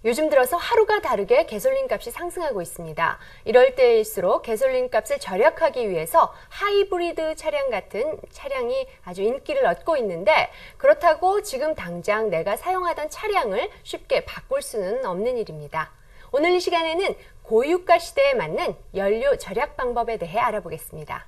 요즘 들어서 하루가 다르게 가솔린 값이 상승하고 있습니다. 이럴 때일수록 가솔린 값을 절약하기 위해서 하이브리드 차량 같은 차량이 아주 인기를 얻고 있는데, 그렇다고 지금 당장 내가 사용하던 차량을 쉽게 바꿀 수는 없는 일입니다. 오늘 이 시간에는 고유가 시대에 맞는 연료 절약 방법에 대해 알아보겠습니다.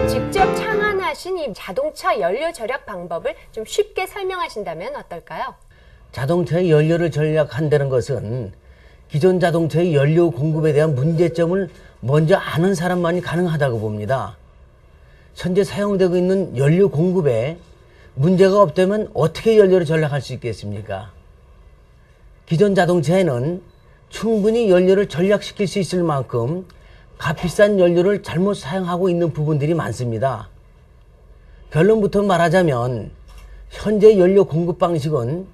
직접 창안하신 이 자동차 연료 절약 방법을 좀 쉽게 설명하신다면 어떨까요? 자동차의 연료를 절약한다는 것은 기존 자동차의 연료 공급에 대한 문제점을 먼저 아는 사람만이 가능하다고 봅니다. 현재 사용되고 있는 연료 공급에 문제가 없다면 어떻게 연료를 절약할 수 있겠습니까? 기존 자동차에는 충분히 연료를 절약시킬 수 있을 만큼 값비싼 연료를 잘못 사용하고 있는 부분들이 많습니다. 결론부터 말하자면 현재 연료 공급 방식은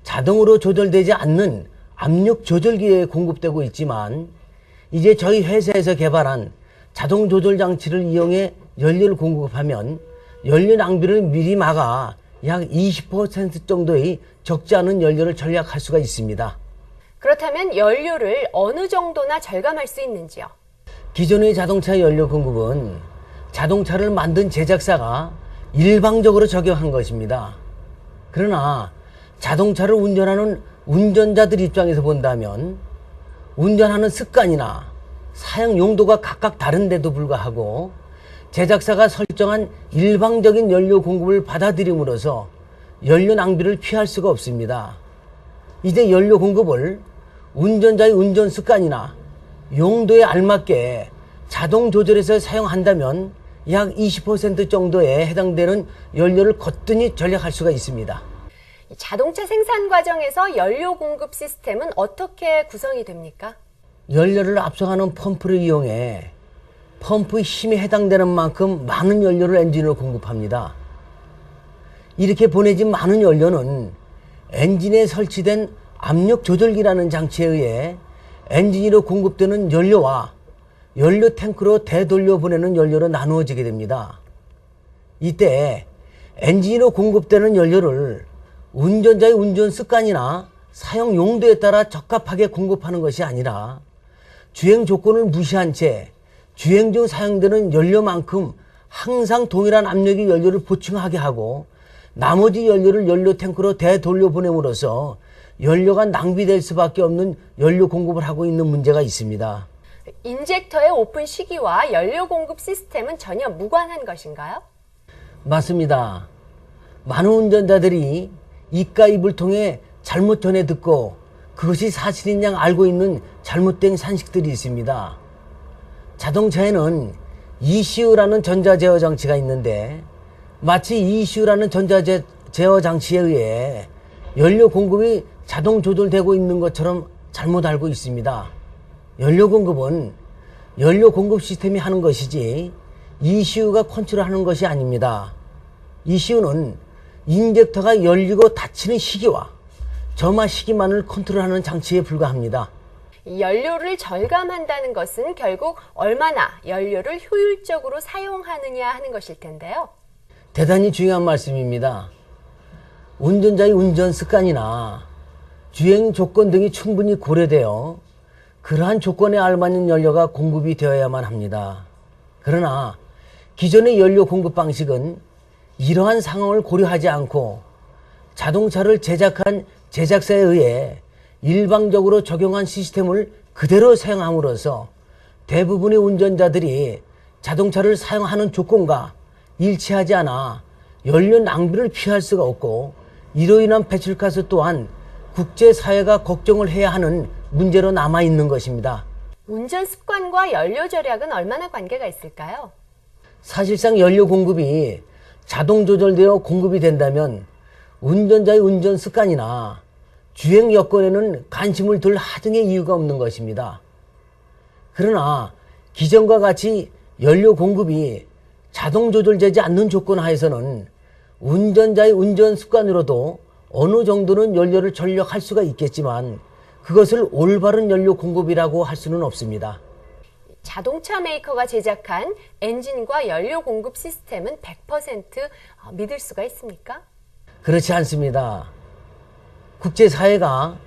자동으로 조절되지 않는 압력 조절기에 공급되고 있지만, 이제 저희 회사에서 개발한 자동 조절 장치를 이용해 연료를 공급하면 연료 낭비를 미리 막아 약 20% 정도의 적지 않은 연료를 절약할 수가 있습니다. 그렇다면 연료를 어느 정도나 절감할 수 있는지요? 기존의 자동차 연료 공급은 자동차를 만든 제작사가 일방적으로 적용한 것입니다. 그러나 자동차를 운전하는 운전자들 입장에서 본다면 운전하는 습관이나 사용 용도가 각각 다른데도 불구하고 제작사가 설정한 일방적인 연료 공급을 받아들임으로써 연료 낭비를 피할 수가 없습니다. 이제 연료 공급을 운전자의 운전 습관이나 용도에 알맞게 자동 조절해서 사용한다면 약 20% 정도에 해당되는 연료를 거뜬히 절약할 수가 있습니다. 자동차 생산 과정에서 연료 공급 시스템은 어떻게 구성이 됩니까? 연료를 압송하는 펌프를 이용해 펌프의 힘에 해당되는 만큼 많은 연료를 엔진으로 공급합니다. 이렇게 보내진 많은 연료는 엔진에 설치된 압력 조절기라는 장치에 의해 엔진으로 공급되는 연료와 연료 탱크로 되돌려 보내는 연료로 나누어지게 됩니다. 이때 엔진으로 공급되는 연료를 운전자의 운전 습관이나 사용 용도에 따라 적합하게 공급하는 것이 아니라 주행 조건을 무시한 채 주행 중 사용되는 연료만큼 항상 동일한 압력의 연료를 보충하게 하고 나머지 연료를 연료 탱크로 되돌려 보냄으로써 연료가 낭비될 수밖에 없는 연료 공급을 하고 있는 문제가 있습니다. 인젝터의 오픈 시기와 연료 공급 시스템은 전혀 무관한 것인가요? 맞습니다. 많은 운전자들이 입과 입을 통해 잘못 전해 듣고 그것이 사실인 양 알고 있는 잘못된 산식들이 있습니다. 자동차에는 ECU라는 전자제어 장치가 있는데, 마치 ECU라는 전자제어 장치에 의해 연료 공급이 자동 조절되고 있는 것처럼 잘못 알고 있습니다. 연료 공급은 연료 공급 시스템이 하는 것이지 ECU가 컨트롤하는 것이 아닙니다. ECU는 인젝터가 열리고 닫히는 시기와 점화 시기만을 컨트롤하는 장치에 불과합니다. 연료를 절감한다는 것은 결국 얼마나 연료를 효율적으로 사용하느냐 하는 것일 텐데요. 대단히 중요한 말씀입니다. 운전자의 운전 습관이나 주행 조건 등이 충분히 고려되어 그러한 조건에 알맞는 연료가 공급이 되어야만 합니다. 그러나 기존의 연료 공급 방식은 이러한 상황을 고려하지 않고 자동차를 제작한 제작사에 의해 일방적으로 적용한 시스템을 그대로 사용함으로써 대부분의 운전자들이 자동차를 사용하는 조건과 일치하지 않아 연료 낭비를 피할 수가 없고, 이로 인한 배출가스 또한 국제사회가 걱정을 해야 하는 문제로 남아있는 것입니다. 운전 습관과 연료 절약은 얼마나 관계가 있을까요? 사실상 연료 공급이 자동 조절되어 공급이 된다면 운전자의 운전 습관이나 주행 여건에는 관심을 둘 하등의 이유가 없는 것입니다. 그러나 기존과 같이 연료 공급이 자동 조절되지 않는 조건 하에서는 운전자의 운전 습관으로도 어느 정도는 연료를 절약할 수가 있겠지만 그것을 올바른 연료 공급이라고 할 수는 없습니다. 자동차 메이커가 제작한 엔진과 연료 공급 시스템은 100% 믿을 수가 있습니까? 그렇지 않습니다. 국제사회가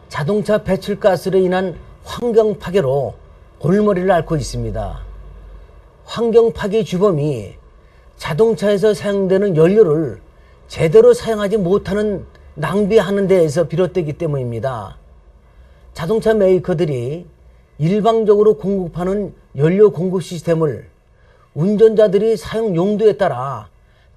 자동차 배출가스로 인한 환경 파괴로 골머리를 앓고 있습니다. 환경 파괴 주범이 자동차에서 사용되는 연료를 제대로 사용하지 못하는 낭비하는 데에서 비롯되기 때문입니다. 자동차 메이커들이 일방적으로 공급하는 연료 공급 시스템을 운전자들이 사용 용도에 따라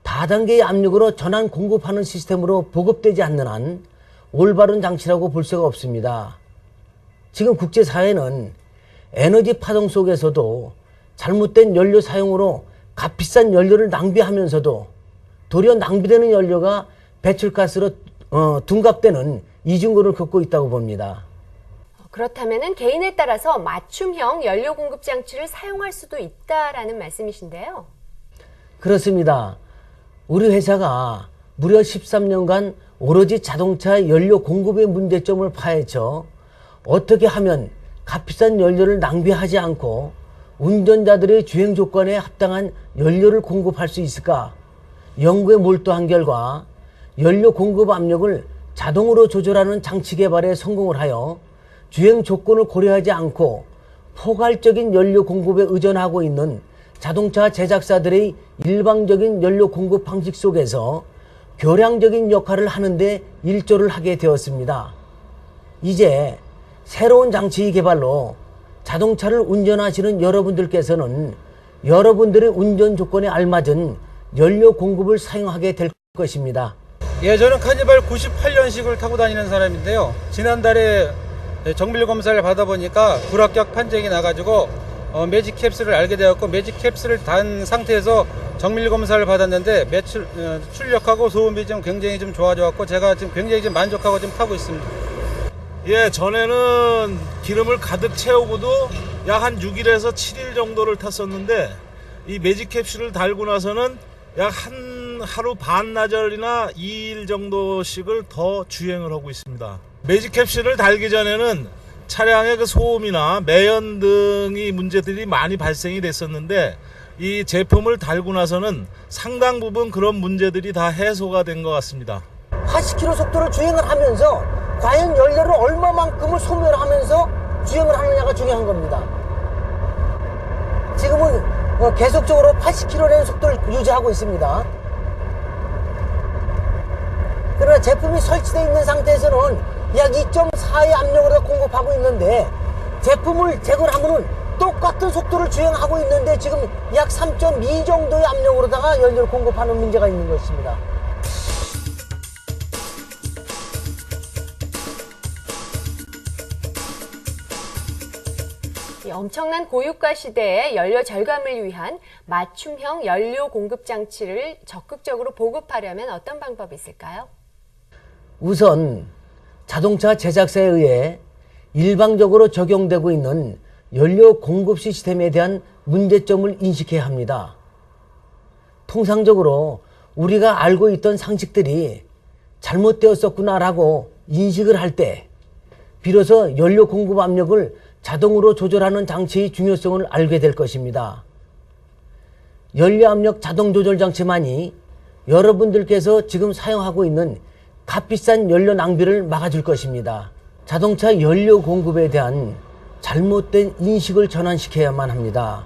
다단계의 압력으로 전환 공급하는 시스템으로 보급되지 않는 한 올바른 장치라고 볼 수가 없습니다. 지금 국제사회는 에너지 파동 속에서도 잘못된 연료 사용으로 값비싼 연료를 낭비하면서도 도리어 낭비되는 연료가 배출가스로 둔갑되는 이중고를 겪고 있다고 봅니다. 그렇다면 개인에 따라서 맞춤형 연료 공급 장치를 사용할 수도 있다라는 말씀이신데요. 그렇습니다. 우리 회사가 무려 13년간 오로지 자동차 연료 공급의 문제점을 파헤쳐 어떻게 하면 값비싼 연료를 낭비하지 않고 운전자들의 주행 조건에 합당한 연료를 공급할 수 있을까 연구에 몰두한 결과 연료 공급 압력을 자동으로 조절하는 장치 개발에 성공을 하여 주행 조건을 고려하지 않고 포괄적인 연료 공급에 의존하고 있는 자동차 제작사들의 일방적인 연료 공급 방식 속에서 교량적인 역할을 하는데 일조를 하게 되었습니다. 이제 새로운 장치 개발로 자동차를 운전하시는 여러분들께서는 여러분들의 운전 조건에 알맞은 연료 공급을 사용하게 될 것입니다. 예, 저는 카니발 98년식을 타고 다니는 사람인데요. 지난달에 정밀 검사를 받아보니까 불합격 판정이 나가지고 매직 캡슐을 알게 되었고, 매직 캡슐을 단 상태에서 정밀 검사를 받았는데 출력하고 소음이 좀 굉장히 좀 좋아져갖고 제가 지금 굉장히 좀 만족하고 좀 타고 있습니다. 예, 전에는 기름을 가득 채우고도 약 한 6일에서 7일 정도를 탔었는데 이 매직 캡슐을 달고 나서는 약 한 하루 반나절이나 2일 정도씩을 더 주행을 하고 있습니다. 매직 캡슐을 달기 전에는 차량의 그 소음이나 매연 등의 문제들이 많이 발생이 됐었는데 이 제품을 달고 나서는 상당 부분 그런 문제들이 다 해소가 된 것 같습니다. 80km 속도로 주행을 하면서 과연 연료를 얼마만큼을 소모를 하면서 주행을 하느냐가 중요한 겁니다. 지금은 계속적으로 80km라는 속도를 유지하고 있습니다. 그러나 제품이 설치되어 있는 상태에서는 약 2.4의 압력으로 공급하고 있는데 제품을 제거하면은 똑같은 속도를 주행하고 있는데 지금 약 3.2 정도의 압력으로다가 연료를 공급하는 문제가 있는 것입니다. 이 엄청난 고유가 시대에 연료 절감을 위한 맞춤형 연료 공급 장치를 적극적으로 보급하려면 어떤 방법이 있을까요? 우선 자동차 제작사에 의해 일방적으로 적용되고 있는 연료 공급 시스템에 대한 문제점을 인식해야 합니다. 통상적으로 우리가 알고 있던 상식들이 잘못되었었구나라고 인식을 할 때 비로소 연료 공급 압력을 자동으로 조절하는 장치의 중요성을 알게 될 것입니다. 연료 압력 자동 조절 장치만이 여러분들께서 지금 사용하고 있는 값비싼 연료 낭비를 막아줄 것입니다. 자동차 연료 공급에 대한 잘못된 인식을 전환시켜야만 합니다.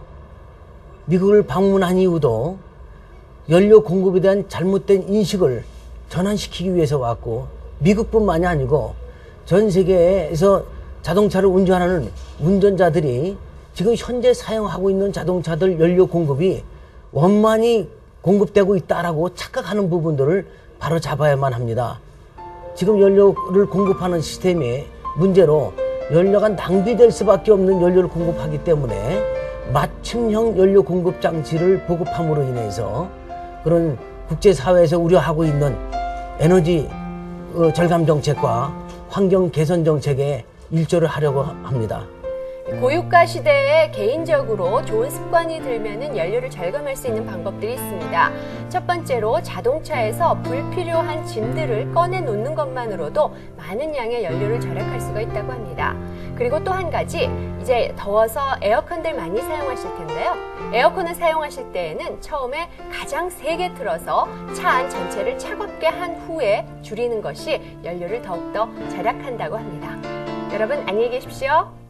미국을 방문한 이후도 연료 공급에 대한 잘못된 인식을 전환시키기 위해서 왔고, 미국뿐만이 아니고 전 세계에서 자동차를 운전하는 운전자들이 지금 현재 사용하고 있는 자동차들 연료 공급이 원만히 공급되고 있다라고 착각하는 부분들을 바로 잡아야만 합니다. 지금 연료를 공급하는 시스템의 문제로 연료가 낭비될 수밖에 없는 연료를 공급하기 때문에 맞춤형 연료 공급 장치를 보급함으로 인해서 그런 국제사회에서 우려하고 있는 에너지 절감 정책과 환경 개선 정책에 일조를 하려고 합니다. 고유가 시대에 개인적으로 좋은 습관이 들면은 연료를 절감할 수 있는 방법들이 있습니다. 첫 번째로 자동차에서 불필요한 짐들을 꺼내 놓는 것만으로도 많은 양의 연료를 절약할 수가 있다고 합니다. 그리고 또 한 가지, 이제 더워서 에어컨들 많이 사용하실 텐데요. 에어컨을 사용하실 때에는 처음에 가장 세게 틀어서 차 안 전체를 차갑게 한 후에 줄이는 것이 연료를 더욱더 절약한다고 합니다. 여러분 안녕히 계십시오.